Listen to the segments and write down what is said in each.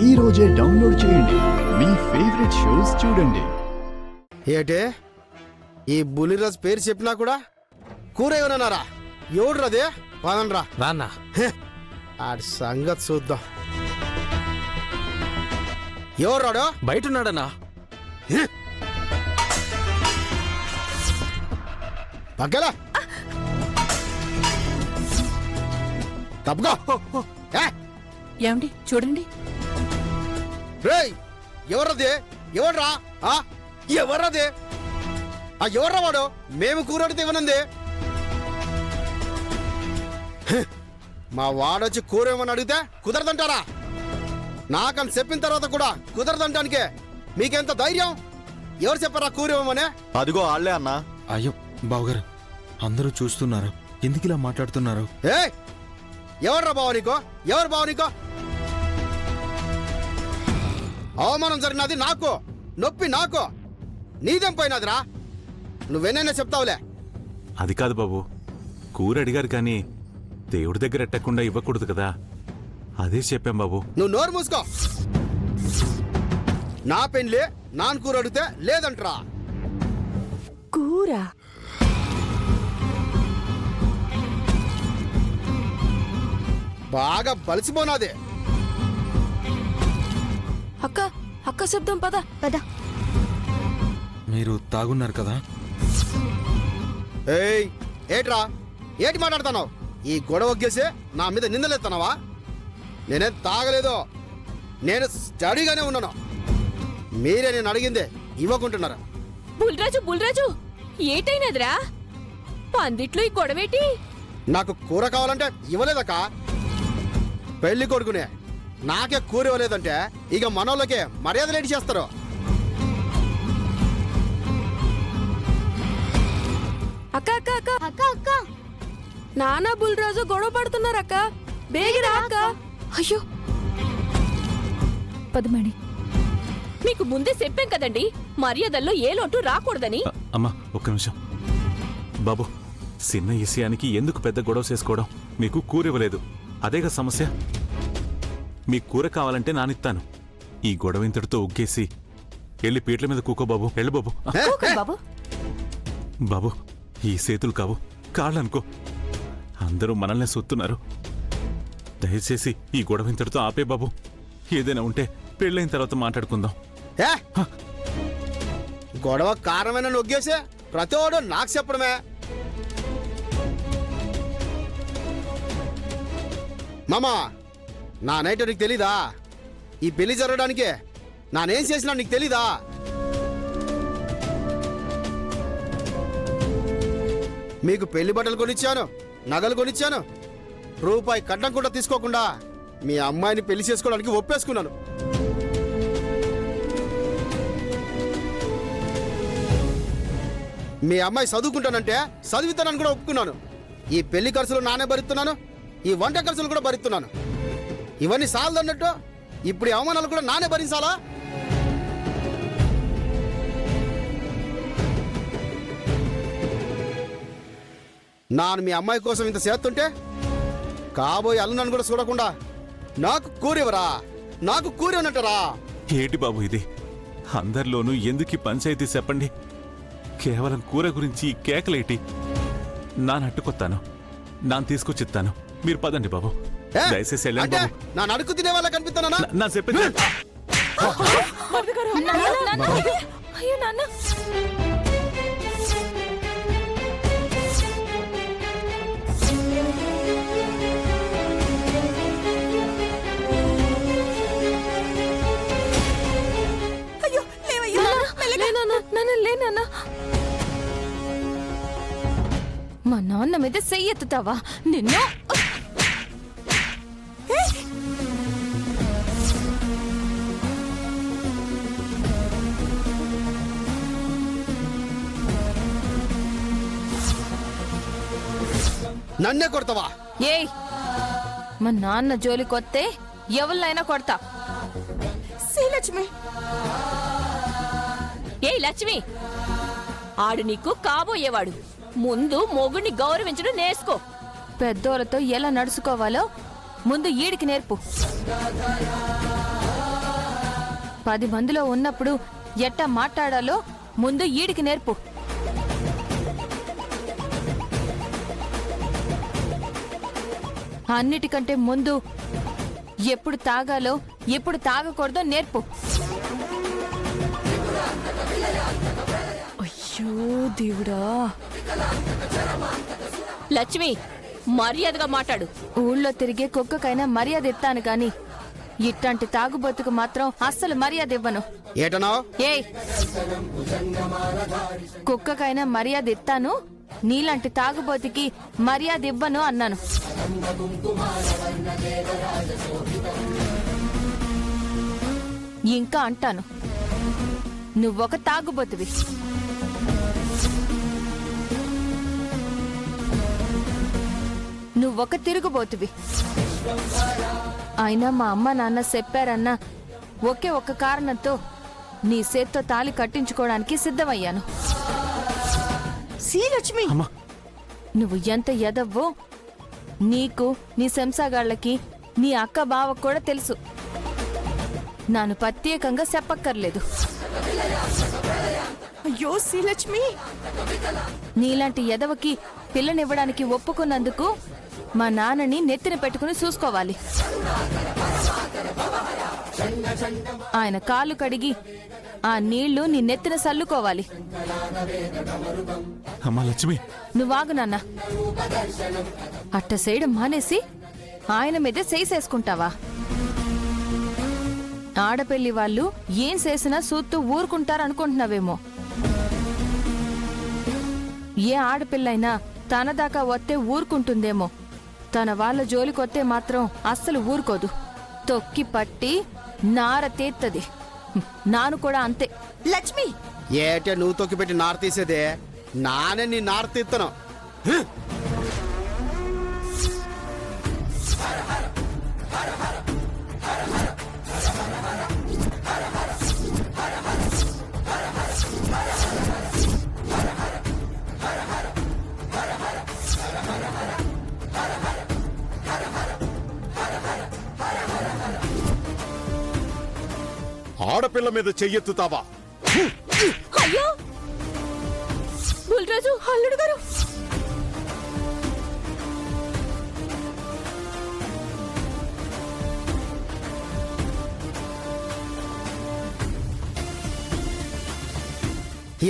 ఈ రోజే డౌన్లోడ్ చేయండి. మీ ఫేవరెట్ షోస్ చూడండి. ఏటే ఈ బులిరాజ్ పేరు చెప్పినా కూడా కూర ఏమన్నారా? ఎవడురాదే? పదనరా రాన్నా. ఆడి సంగతి చూద్దాం. ఎవరు రాడు? బయట ఉన్నాడన్నా. పక్కలా తప్పుగా ఏమండి చూడండి. రేయ్ ఎవర్రదే? ఎవర్రా? ఎవర్రదే? ఎవర్రా వాడు? మేము కూరడితే ఇవ్వనుంది. మా వాడొచ్చి కూర ఏమని అడిగితే కుదరదంటారా? నాకని చెప్పిన తర్వాత కూడా కుదరదంటానికే మీకెంత ధైర్యం? ఎవరు చెప్పారా కూర ఇవ్వమని? అదిగో ఆళ్లే అన్నా. అయ్యో బావగారు, అందరూ చూస్తున్నారు, ఎందుకు ఇలా మాట్లాడుతున్నారు? ఏ ఎవర్రా బావ నీకో? ఎవరు బావ నీకో? అవమానం జరిగినది నాకు, నొప్పి నాకు, నీదేం పోయినదిరా? నువ్వేనైనా చెప్తావులే. అది కాదు బాబు, కూర అడిగారు కానీ దేవుడి దగ్గర ఎట్టకుండా ఇవ్వకూడదు కదా, అదే చెప్పాం బాబు. నువ్వు నోరు మూసుకో. నా పెళ్ళి నాన్న కూర అడిగితే లేదంటరా. కూర బాగా బలిసిపోనాదే. అక్క అక్క శబ్దం పద పద. మీరు తాగున్నారు కదా? ఏయ్ ఏట్రా, ఏటి మాట్లాడుతున్నావు? ఈ గొడవ ఒగ్గేసి నా మీద నిందలేస్తున్నావా? నేనేం తాగలేదు, నేను స్టడీగానే ఉన్నాను. మీరే నేను అడిగిందే ఇవ్వకుంటున్నారా? బుల్రాజు ఏటైనదిరా? పందిట్లో ఈ గొడవేటి? నాకు కూర కావాలంటే ఇవ్వలేదక్క. పెళ్లి కొడుకునే నాకే కూర ఇవ్వలేదంటే ఇక మనోళ్ళకే మర్యాద లేటి చేస్తారు. అక్క అక్క అక్క అక్క అక్క నానా బుల్రాజు గొడవ పడుతున్నారు అక్క, బేగిరా అక్క. అయ్యో పదమణి, మీకు ముందే చెప్పాం కదండి మర్యాదల్లో ఏ లోటు రాకూడదని. అమ్మా ఒక్క నిమిషం. బాబు, చిన్న విషయానికి ఎందుకు పెద్ద గొడవ చేసుకోవడం? మీకు కూర ఇవ్వలేదు, అదేగా సమస్య. మీకు కూర కావాలంటే నానిస్తాను. ఈ గొడవ ఇంతటితో ఉగ్గేసి వెళ్ళి పీట్ల మీద కూకో బాబు. వెళ్ళు బాబు. బాబు బాబు, ఈ చేతులు కావు, కాళ్ళు అనుకో. అందరూ మనల్ని సొత్తున్నారు. దయచేసి ఈ గొడవ ఇంతటితో ఆపే బాబు. ఏదైనా ఉంటే పెళ్ళైన తర్వాత మాట్లాడుకుందాం. గొడవ కారణమైన నొగ్గేసే ప్రతివాడు నాకు చెప్పడమే. మామా, నా నైట్ నీకు తెలీదా? ఈ పెళ్లి జరగడానికే నానేం చేసినా నీకు తెలీదా? మీకు పెళ్లి బట్టలు కొనిచ్చాను, నగలు కొనిచ్చాను, రూపాయి కట్నం కూడా తీసుకోకుండా మీ అమ్మాయిని పెళ్లి చేసుకోవడానికి ఒప్పేసుకున్నాను. మీ అమ్మాయి చదువుకుంటానంటే చదివితానని కూడా ఒప్పుకున్నాను. ఈ పెళ్లి ఖర్చులు నానే భరిస్తున్నాను, ఈ వంట ఖర్చులు కూడా భరిస్తున్నాను. ఇవన్నీ సాలదన్నట్టు ఇప్పుడు అవమానాలు కూడా నానే భరించాలా? నాను మీ అమ్మాయి కోసం ఇంత చేస్తుంటే కాబోయే అల్లునన్ను కూడా చూడకుండా నాకు కూరివరా, నాకు కూరి ఉన్నట్టరా? ఏంటి బాబు ఇది? అందరిలోనూ ఎందుకు ఈ పంచాయతీ చెప్పండి? కేవలం కూర గురించి ఈ కేకలేటి? నానట్టుకొత్తాను, నాన్న తీసుకొచ్చిస్తాను. మీరు పదండి బాబు, దయచేసి వెళ్ళండి బాబు. నా నడుకు తినే వాళ్ళ కనిపిస్తానా? నా చెప్పింది మా నాన్న మీద చెయ్యెత్తుతావా నిన్ను? నన్నే కొడతావా? ఏయ్, మా నాన్న జోలికొత్తే ఎవరినైనా కొడతా. శ్రీలక్ష్మి. ఏయ్ లక్ష్మి, ఆడు నీకు కాబోయేవాడు. ముందు మొగుడిని గౌరవించడం నేర్చుకో. పెద్దోళ్ళతో ఎలా నడుచుకోవాలో ముందు ఈడికి నేర్పు. 10 మందిలో ఉన్నప్పుడు ఎట్టా మాట్లాడాలో ముందు ఈడికి నేర్పు. అన్నిటికంటే ముందు ఎప్పుడు తాగాలో ఎప్పుడు తాగకూడదో నేర్పు. అయ్యో దేవుడా. లక్ష్మి, మర్యాదగా మాట్లాడు. ఊళ్ళో తిరిగే కుక్కకైనా మర్యాద ఇస్తాను గాని ఇట్లాంటి తాగుబోతుకు మాత్రం అస్సలు మర్యాద ఇవ్వను. ఏటనావు? ఏయ్, కుక్కకైనా మర్యాద ఇస్తాను, నీలాంటి తాగుబోతుకి మర్యాద ఇవ్వను అన్నాను. ఇంకా అంటాను, నువ్వొక తాగుబోతువి. నువ్వొక తిరుగుబోతువి. అయినా మా అమ్మ నాన్న చెప్పారన్న ఒకే ఒక్క కారణంతో నీ చేత్తో తాళి కట్టించుకోవడానికి సిద్ధమయ్యాను. శ్రీలక్ష్మి, అమ్మా, నువ్వు ఎంత ఎదవ్వో నీకు, నీ శంసాగాళ్ళకి, నీ అక్క బావకు కూడా తెలుసు. నాను ప్రత్యేకంగా చెప్పక్కర్లేదు. అయ్యో శ్రీలక్ష్మి, నీలాంటి ఎదవకి పిల్లనివ్వడానికి ఒప్పుకున్నందుకు మా నాన్నని నెత్తిన పెట్టుకుని చూసుకోవాలి. ఆయన కాళ్ళు కడిగి ఆ నీళ్లు నీ నెత్తిన సల్లుకోవాలి. అమ్మా లక్ష్మి, నువ్వాగు నాన్న. అట్ట చేయడం మానేసి ఆయన మీదే చేసేసుకుంటావా? ఆడపెళ్లి వాళ్ళు ఏం చేసినా సూత్తూ ఊరుకుంటారనుకుంటున్నావేమో. ఏ ఆడపిల్లైనా తన దాకా వస్తే ఊరుకుంటుందేమో, తన వాళ్ళ జోలికొత్తే మాత్రం అస్సలు ఊరుకోదు. తొక్కి పట్టి నార తీత్తది. నాను కూడా అంతే. లక్ష్మి, ఏటే నువ్వు తొక్కిపెట్టి నార తీసేదే? నానే నీ నార తీస్తాను. ఆడపిల్ల మీద చెయ్యెత్తుతావా? అయ్యో బుల్రాజు, అల్లుడు గారు.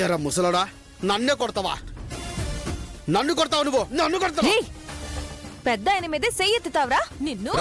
ఎరా ముసలోడా, నన్నే కొడతావా? నన్ను కొడతావు నువ్వు? నన్ను కొడతావు? ఏయ్, పెద్ద ఆయన మీదే చెయ్యెత్తుతావరా నిన్ను?